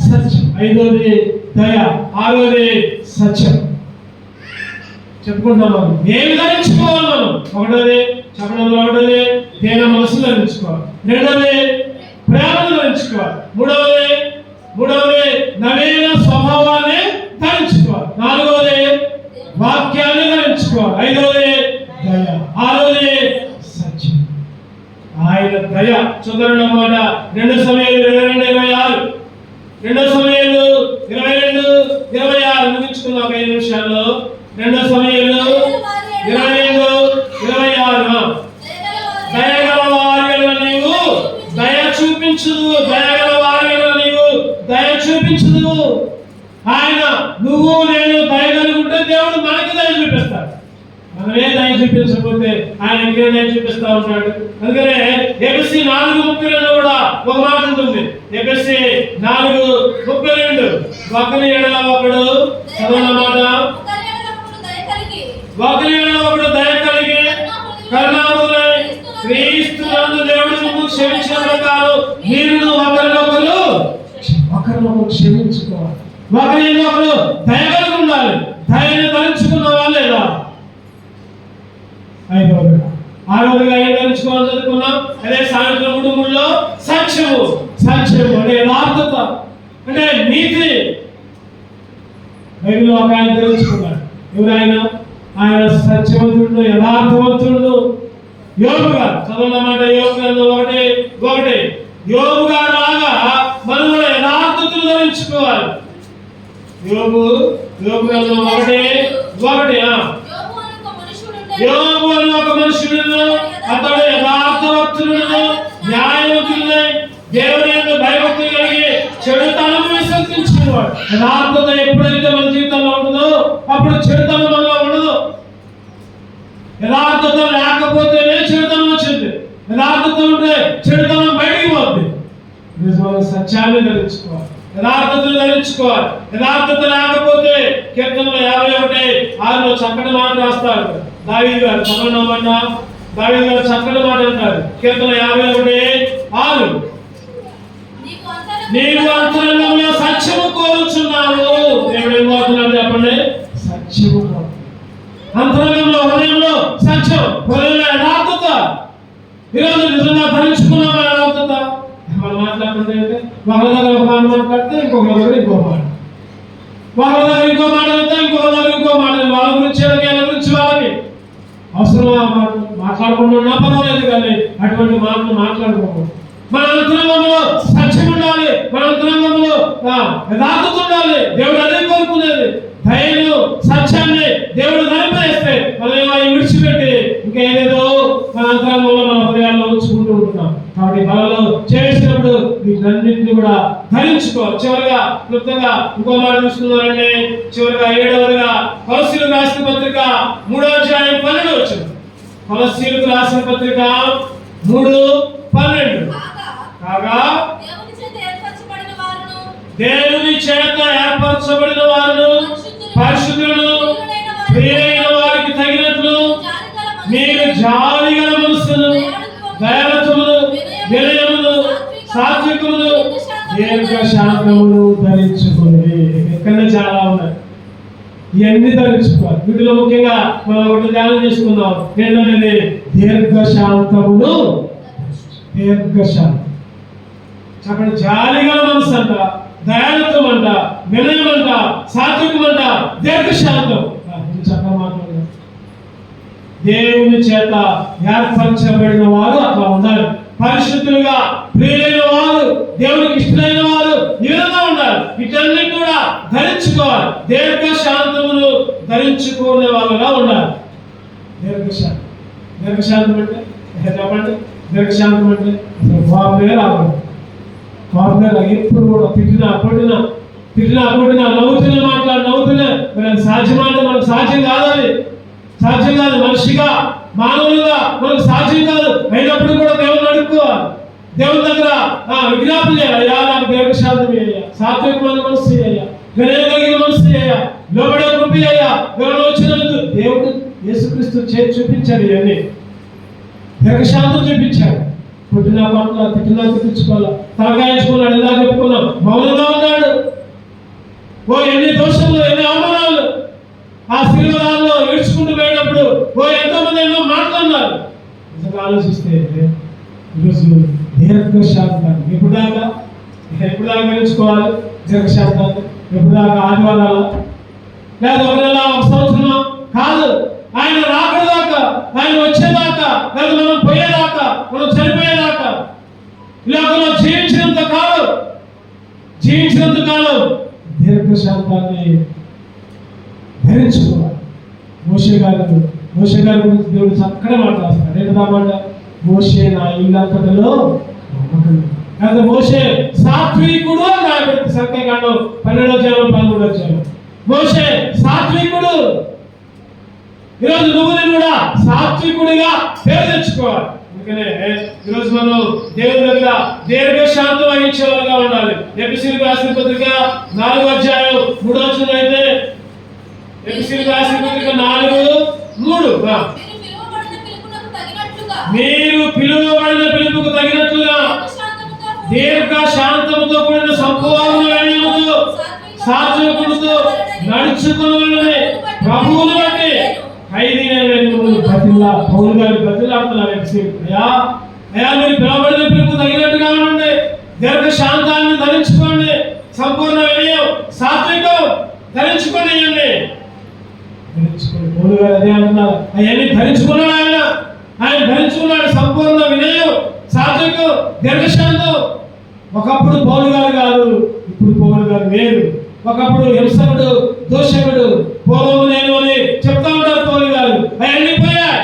సత్యం. 5వది దయ, 6వది సత్యం. చెప్పుకుంటాం మనం ఏమి ధరించుకోవాలి. మనం 1వది చెప్పడంలో 1వది దేన మనసును ధరించుకోవాలి, 2వది ప్రేమను ధరించుకోవాలి, 3వది నవీన స్వభావాన్ని ధరించుకోవాలి, 4వది వాక్యాన్ని ధరించుకోవాలి, 5వది దయ, 6వది సత్యం. ఆయన దయ చూద్దాం మాట 2 సమయాలు 22:26, 2 సమయాలు 22:26 ముగించుకున్నాం 5 నిమిషాల్లో. 2 సమయాలు 22:26 దయగల వారిలో నీవు దయ చూపించుదు, దయగల వారిలో నీవు దయ చూపించుదు. ఆయన నువ్వు నేను దయగలిగి ఉంటే దేవుడు మనకి దయ చూపిస్తాడు. మనమే దయ చూపించకపోతే ఆయన ఇంకే దయ చూపిస్తా ఉంటాడు. అందుకనే ఎబిసి 4:32 కూడా ఒక మాట ఉంటుంది. ఎబిసి 4:32 ఒకరి ఎడల ఒకడు చదవన మాట, ఒకరి ఎడల ఒకడు దయ కలిగి కరుణామయుడై క్రీస్తునందు దేవుడు నువ్వు క్షమించిన ప్రకారం మీరు ఒకరినొకరు క్షమించుకోవాలి. ఒకరినొకరు దయ కలిగి ఉండాలి. దయని ధరించుకున్నావా లేదా? 5వదిగా 6వదిగా ఏం ధరించుకోవాలని చదువుకున్నాం. అదే సాయంత్రం 3:3లో సత్యము. సత్యము అంటే యథార్థత, అంటే నీతి. బైబిల్లో ఒక ఆయన ధరించుకున్నాడు. ఎవరైనా ఆయన సత్యవంతుడు, యథార్థవంతుడు. యోబు గారు చదవనమాట. యోబు గారు 1:1 యోబు గారు లాగా మనం కూడా యథార్థతను ధరించుకోవాలి. యోబు గారు 1:1 యోబు అని ఒక మనుషుడు, అతడు యథార్థవంతుడు, న్యాయవంతుడు, దేవుని యందు భయభక్తులు కలిగి చెడుతనము విసర్జించేవాడు. యథార్థత ఎప్పుడైతే మన జీవితంలో ఉంటుందో అప్పుడు చెడుతనం మనలో ఉండదు. యథార్థత లేకపోతేనే చెడుతనం వచ్చింది. యథార్థత ఉంటే చెడుతనం బయటికి పోతుంది. నిజమైన సత్యాన్ని ధరించుకోవాలి, యథార్థతను ధరించుకోవాలి. యథార్థత లేకపోతే కీర్తనలో 51:6 చక్కటి మాట రాస్తాడు దావీదు గారు. చదవనమన్నా దావీదు గారు చక్కటి మాట అంటారు. కీర్తన 51:6 నీవు అంతరంగంలో సత్యము కోరుచున్నావు. దేవుడు ఏం కోరుతున్నాడు చెప్పండి? సత్యము. అంతరంగంలో, హృదయంలో సత్యం, హృదయంలో యథార్థత. ఈరోజు నిజంగా ధరించుకున్నామా యథార్థత? మనం మాట్లాడుతుంటే ఒకరి దగ్గర ఒక మాట మాట్లాడితే ఇంకొక దగ్గర ఇంకో మాట, ఒకరి దగ్గర ఇంకో మాట అయితే ఇంకొక దగ్గర ఇంకో మాట. వాళ్ళ గురించి వీళ్ళ గురించి వాళ్ళకి అవసరం మాట్లాడకుండా ఉన్నా పర్వాలేదు, కానీ అటువంటి మాటలు మాట్లాడుకోకూడదు. మన అంతరంగంలో సత్యం ఉండాలి, మన అంతరంగంలో యథార్థత ఉండాలి. దేవుడు అదే కోరుకునేది. దయను సత్యాన్ని దేవుడు ధరింపజేస్తే మనం విడిచిపెట్టి ఇంకా ఏదేదో మన అంతరంగంలో మన హృదయాల్లో ఉంచుకుంటూ ఉంటున్నాం. కాబట్టి మనలో చేసినప్పుడు వీటన్నింటినీ కూడా ధరించుకోవాలి. చివరిగా క్లుప్తంగా ఇంకో మాట చూసుకున్నారంటే, చివరిగా 7వదిగా కొలస్సీయులకు రాసిన పత్రిక 3వ అధ్యాయం 12 వచ్చింది. కొలస్సీయులకు రాసిన పత్రిక 3:12 కాగా దేవుని చేత ఏర్పరచబడిన వారును పరిశుద్ధులను ప్రియులైన వారికి తగినట్లు మీరు జాలిగల మనస్సును, దయాళుత్వమును, వినయమును, సాత్వికమును, దీర్ఘశాంతమును ధరించుకోండి. ఇక్కడ చాలా ఉన్నాయి, ఇవన్నీ ధరించుకోవాలి. వీటిలో ముఖ్యంగా మనం ఒకటి ధ్యానం చేసుకుందాం. ఏంటంటే దీర్ఘశాంతమును. దీర్ఘశాంతం చెప్పండి. జాలిగల మనసు అంట, దయాళుత్వం అంట, వినయం అంట, సాత్వికం అంట, దీర్ఘశాంతం. చక్కగా మాట్లాడారు. దేవుని చేత ఏర్పరచబడిన వారు అట్లా ఉండాలి. పరిశుద్ధులుగా ప్రియులైన వారు, దేవునికి ఇష్టమైన వారు ఈ విధంగా ఉండాలి. వీటన్ని కూడా ధరించుకోవాలి. దీర్ఘశాంతమును ధరించుకునే వాళ్ళగా ఉండాలి. దీర్ఘశాంతం. దీర్ఘశాంతం అంటే చెప్పండి. దీర్ఘశాంతం అంటే అసలు కోపమే రావాలి. కోపమే రాదు. ఎప్పుడు కూడా తిట్టినా కొట్టినా నవ్వుతూనే నవ్వుతూనే మరి అది సాధ్యమంటే మనకు సాధ్యం కాదు. అది సాధ్యం కాదు. మనిషిగా మానవులుగా మనకు సాధ్యం కాదు. అయినప్పుడు కూడా దేవుని అడుక్కోవాలి. దేవుని దగ్గర విజ్ఞాపన చేయాలి. అయ్యా నాకు దీర్ఘశాంతం అయ్యా, సాత్వికమైన మనసు అయ్యా, వినయం కలిగిన మనసు అయ్యా, లోబడే కృప అయ్యా, ఎవరైనా వచ్చినందుకు దేవుడు యేసుక్రీస్తు చేసి చూపించాడు. ఇవన్నీ దీర్ఘశాంతం చూపించాడు. పుట్టిన పట్ల తిట్టినా తిట్టించుకోవాలా, తలకాయించుకున్నాడు. ఇలా చెప్పుకున్నాం. మౌనంగా ఉన్నాడు. ఎన్ని దోషాలు, ఎన్ని అవమానాలు ఆ శిలువలో ఏడ్చుకుంటూ పోయినప్పుడు ఎంతో మంది ఎన్నో మాట్లాడినారు. నిజంగా ఆలోచిస్తే ఈరోజు దీర్ఘశాంతాన్ని ఎప్పుడు దాకా గెలుచుకోవాలి? దీర్ఘశాంతాన్ని ఎప్పుడు దాకా? ఆదివారాలు లేదా ఒక నెల, ఒక సంవత్సరం కాదు. ఆయన రాకదాకా, ఆయన వచ్చేదాకా, లేదా మనం పోయేదాకా, మనం చనిపోయేదాకా, ఇలా మనం జీవించినంత కాలం దీర్ఘశాంతాన్ని ధరించుకోవాలి. మోషే గారి గురించి దేవుడు చక్కగా మాట్లాడుతున్నాడు. ఏంటన్నమాట? మోషే నా ఇల్లంతటిలో లేదా మోషే సాత్వికుడు అని రాయబడింది. సంఖ్యాకాండం 12వ అధ్యాయం 13వ అధ్యాయం. మోషే సాత్వికుడు. ఈరోజు నువ్వు కూడా సాత్వికుడిగా పేరు తెచ్చుకోవాలి. అందుకనే ఈరోజు మనం దేవుని దగ్గర దీర్ఘశాంతం వహించే వాళ్ళగా ఉండాలి. ఎఫెసీయులకు రాసిన పత్రిక 4వ అధ్యాయం 3వ వచనం అయితే, ఎఫెసీయులకు రాసిన పత్రిక 4:3 మీరు పిలువబడిన పిలుపుకు తగినట్లుగా దీర్ఘశాంతముతో కూడిన సంపూర్ణ వినయముతో సాత్వికులతో నడుచుకుని ప్రభువును బట్టి పౌలు గారు బతిలాడుతున్నారు. అయ్యా మీరు పిలువబడిన పిలుపు తగినట్టుగా ఉండండి, దీర్ఘశాంతాన్ని ధరించుకోండి, సంపూర్ణ వినయం సాత్వికం ధరించుకోండి. పౌలు గారు అదే అంటున్నారు. అవన్నీ ధరించుకున్నాడు. ఆయన ధరించుకున్నాడు సంపూర్ణ వినయం, సాత్వికం, దీర్ఘశాంతం. ఒకప్పుడు పౌలు గారు కాదు, ఇప్పుడు పౌలు గారు వేరు. ఒకప్పుడు హింసకుడు, దోషకుడు, పూర్వము నేను అని చెప్తా ఉంటారు పౌలు గారు. అవన్నీ పోయాయి.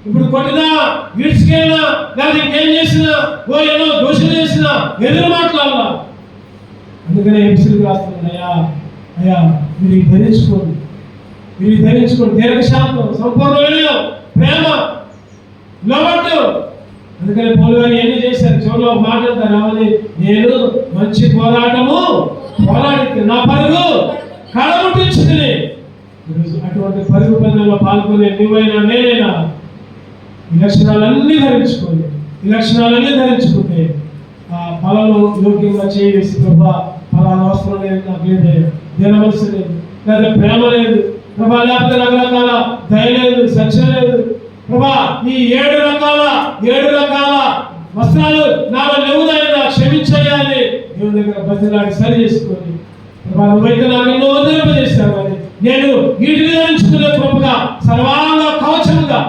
ఇప్పుడు కొట్టినా, విడిచికెళ్ళినా, లేదా ఇంకేం చేసినా, ఎన్నో దోషులు చేసినా ఎదురు మాట్లాడాల. అందుకనే హింసలకు రాస్తున్నాడు. అయ్యా మీరు ధరించుకోండి, దీర్ఘశాంతం, సంపూర్ణ వినయం, ప్రేమ, లోబట్టు. అందుకని పౌలు గారు ఎన్ని చేశారు? చివరిలో మాట్లాడతారు. ఏమని? నేను మంచి పోరాటము పోరాడి నా పరుగు కడముట్టించుకుని. ఈరోజు అటువంటి పరుగు పందెంలో పాల్గొనే నువ్వైనా నేనైనా ఈ లక్షణాలన్నీ ధరించుకుంటే ఆ ఫలను యోగ్యంగా చేయవేసి, ప్రభా ఫలానా అవసరం లేదు, నాకు లేదు, దేని మనసు లేదు, లేదా ప్రేమ లేదు ప్రభా, లేకపోతే రకరకాల దయ లేదు, సత్యం లేదు ప్రభా, ఈ 7 రకాల వస్త్రాలు నాలో లేవుదైనా క్షమించేయాలి. దేవుని దగ్గర బతిలాడి సరి చేసుకొని, ప్రభా నువ్వైతే నాకు ఎన్నో వదిలింపజేశావు అని నేను వీటిని ధరించుకునే కృపగా సర్వాంగ కవచముగా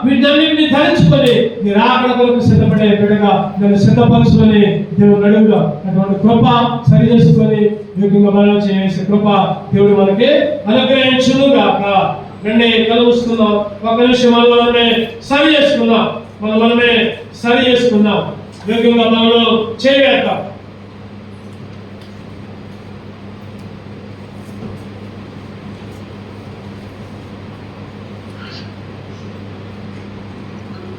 వీటన్నింటినీ ధరించుకొని నీ రాకడ కొరకు సిద్ధపడే బిడ్డగా నన్ను సిద్ధపరచుకొని దేవుడు అడుగుగా అటువంటి కృప సరి చేసుకొని యోగ్యంగా మనం చేసే కృప దేవుడు మనకి అనుగ్రహించును గాక. రండి కళ్ళు మూసుకుందాం. ఒక నిమిషం మనమే సరి చేసుకుందాం. యోగ్యంగా మనలో చేయగలుగుతాం.